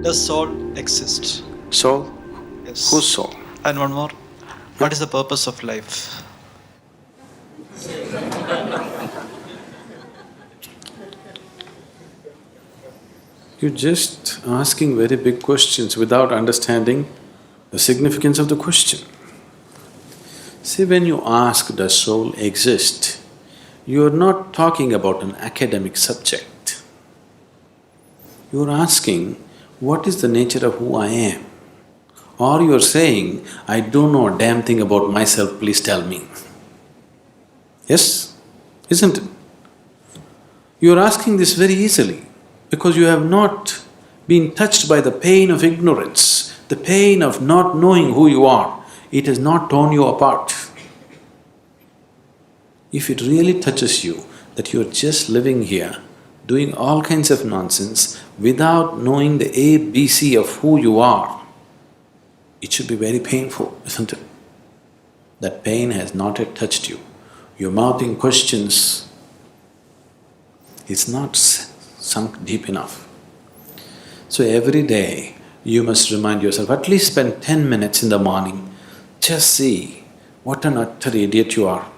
Does soul exist? Soul? Yes. Whose soul? And one more. What is the purpose of life? You're just asking very big questions without understanding the significance of the question. See, when you ask, does soul exist, you're not talking about an academic subject. You're asking, what is the nature of who I am? Or you're saying, I don't know a damn thing about myself, please tell me. Yes? Isn't it? You're asking this very easily because you have not been touched by the pain of ignorance, the pain of not knowing who you are. It has not torn you apart. If it really touches you that you're just living here, doing all kinds of nonsense without knowing the ABC of who you are, it should be very painful, isn't it? That pain has not yet touched you. You're mouthing questions, it's not sunk deep enough. So every day you must remind yourself, at least spend 10 minutes in the morning, just see what an utter idiot you are.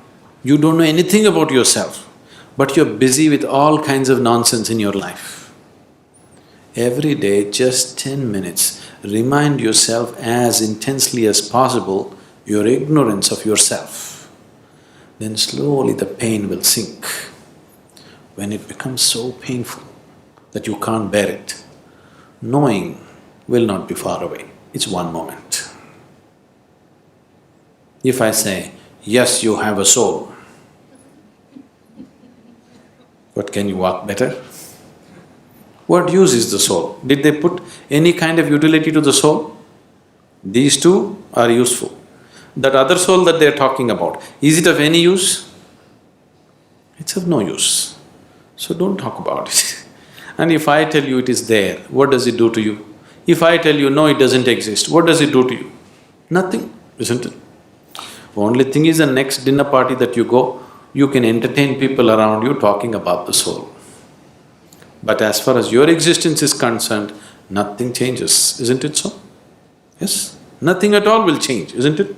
You don't know anything about yourself, but you're busy with all kinds of nonsense in your life. Every day, just 10 minutes, remind yourself as intensely as possible your ignorance of yourself. Then slowly the pain will sink. When it becomes so painful that you can't bear it, knowing will not be far away, it's one moment. If I say, yes, you have a soul, but can you walk better? What use is the soul? Did they put any kind of utility to the soul? These two are useful. That other soul that they're talking about, is it of any use? It's of no use. So don't talk about it. And if I tell you it is there, what does it do to you? If I tell you no, it doesn't exist, what does it do to you? Nothing, isn't it? Only thing is, the next dinner party that you go, you can entertain people around you talking about the soul. But as far as your existence is concerned, nothing changes, isn't it so? Yes? Nothing at all will change, isn't it?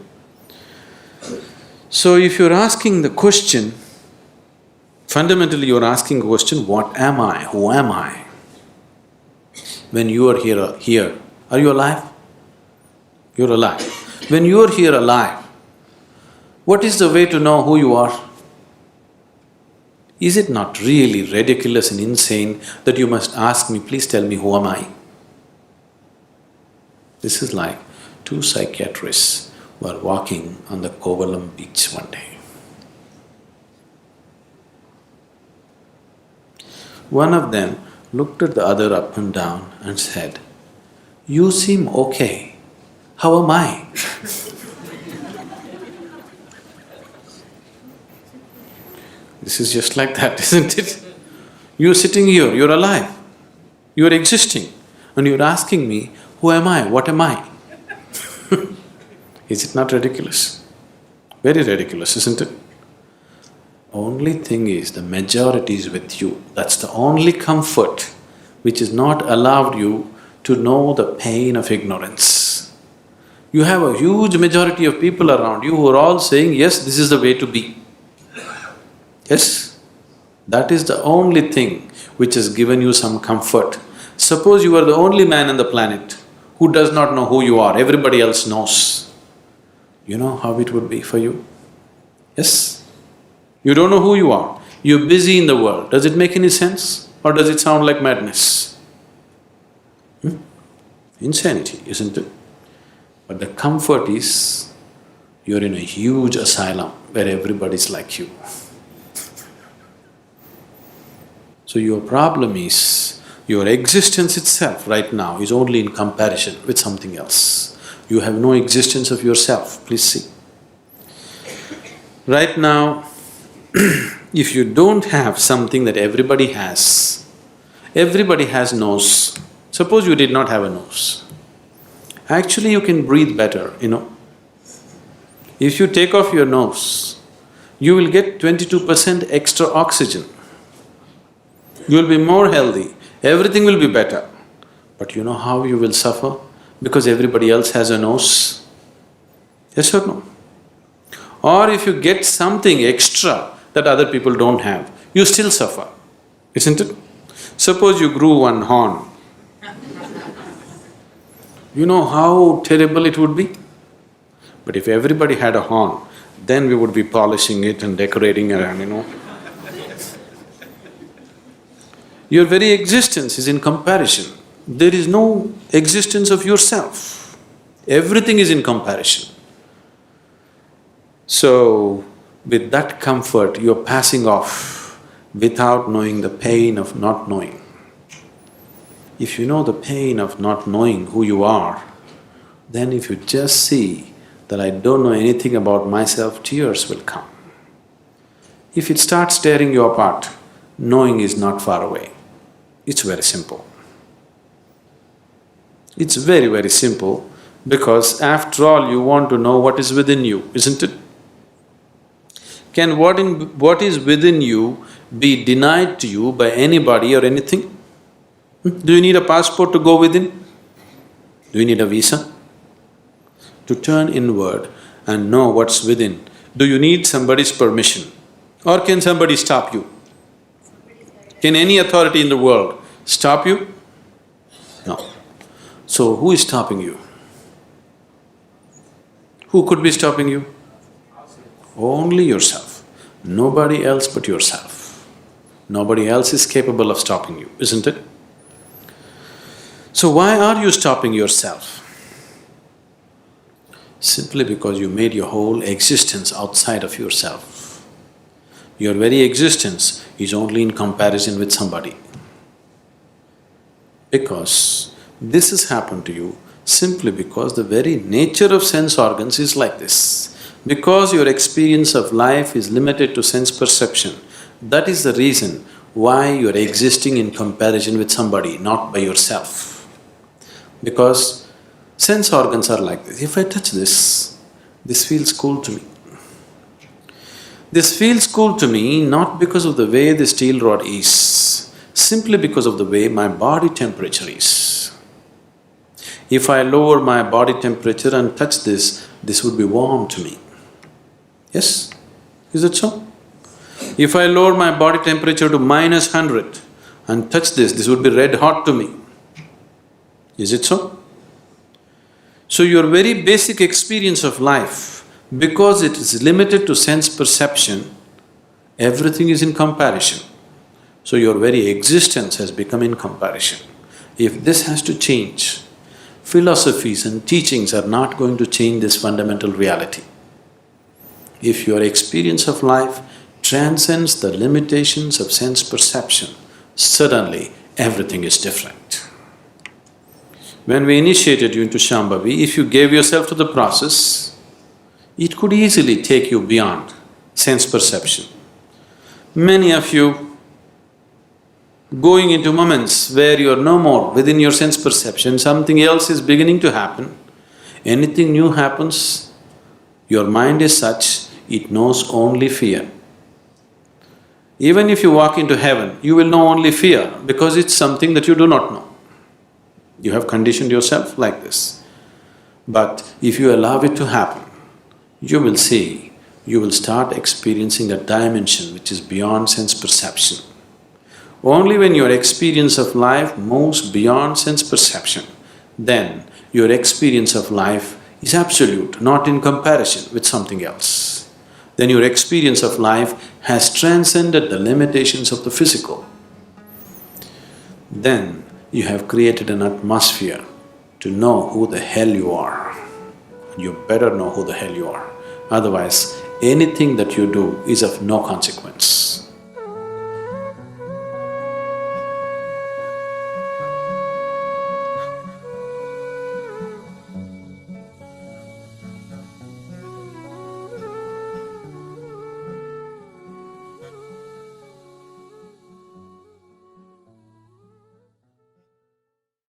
So if you're asking the question, fundamentally you're asking the question, what am I? Who am I? When you are here, are you alive? You're alive. When you're here alive, what is the way to know who you are? Is it not really ridiculous and insane that you must ask me, please tell me who am I? This is like two psychiatrists were walking on the Kovalam beach one day. One of them looked at the other up and down and said, "You seem okay, how am I?" This is just like that, isn't it? You're sitting here, you're alive, you're existing, and you're asking me, who am I, what am I? Is it not ridiculous? Very ridiculous, isn't it? Only thing is, the majority is with you. That's the only comfort which has not allowed you to know the pain of ignorance. You have a huge majority of people around you who are all saying, yes, this is the way to be. Yes, that is the only thing which has given you some comfort. Suppose you are the only man on the planet who does not know who you are, everybody else knows. You know how it would be for you? Yes? You don't know who you are, you're busy in the world. Does it make any sense or does it sound like madness? Insanity, isn't it? But the comfort is, you're in a huge asylum where everybody's like you. So your problem is, your existence itself right now is only in comparison with something else. You have no existence of yourself, please see. Right now, if you don't have something that everybody has nose. Suppose you did not have a nose. Actually, you can breathe better, you know. If you take off your nose, you will get 22% extra oxygen. You will be more healthy, everything will be better. But you know how you will suffer? Because everybody else has a nose? Yes or no? Or if you get something extra that other people don't have, you still suffer, isn't it? Suppose you grew one horn. You know how terrible it would be? But if everybody had a horn, then we would be polishing it and decorating around. Your very existence is in comparison. There is no existence of yourself. Everything is in comparison. So, with that comfort, you're passing off without knowing the pain of not knowing. If you know the pain of not knowing who you are, then if you just see that I don't know anything about myself, tears will come. If it starts tearing you apart, knowing is not far away. It's very simple. It's very, very simple because after all you want to know what is within you, isn't it? Can what is within you be denied to you by anybody or anything? Do you need a passport to go within? Do you need a visa? To turn inward and know what's within, do you need somebody's permission? Or can somebody stop you? Can any authority in the world stop you? No. So who is stopping you? Who could be stopping you? Only yourself. Nobody else but yourself. Nobody else is capable of stopping you, isn't it? So why are you stopping yourself? Simply because you made your whole existence outside of yourself. Your very existence is only in comparison with somebody. Because this has happened to you simply because the very nature of sense organs is like this. Because your experience of life is limited to sense perception, that is the reason why you're existing in comparison with somebody, not by yourself. Because sense organs are like this. If I touch this feels cool to me. This feels cool to me not because of the way the steel rod is, simply because of the way my body temperature is. If I lower my body temperature and touch this would be warm to me. Yes? Is it so? If I lower my body temperature to -100 and touch this would be red hot to me. Is it so? So your very basic experience of life, because it is limited to sense perception, everything is in comparison. So your very existence has become in comparison. If this has to change, philosophies and teachings are not going to change this fundamental reality. If your experience of life transcends the limitations of sense perception, suddenly everything is different. When we initiated you into Shambhavi, if you gave yourself to the process, it could easily take you beyond sense perception. Many of you going into moments where you're no more within your sense perception, something else is beginning to happen. Anything new happens, your mind is such, it knows only fear. Even if you walk into heaven, you will know only fear because it's something that you do not know. You have conditioned yourself like this. But if you allow it to happen, you will see, you will start experiencing a dimension which is beyond sense perception. Only when your experience of life moves beyond sense perception, then your experience of life is absolute, not in comparison with something else. Then your experience of life has transcended the limitations of the physical. Then you have created an atmosphere to know who the hell you are. You better know who the hell you are. Otherwise, anything that you do is of no consequence.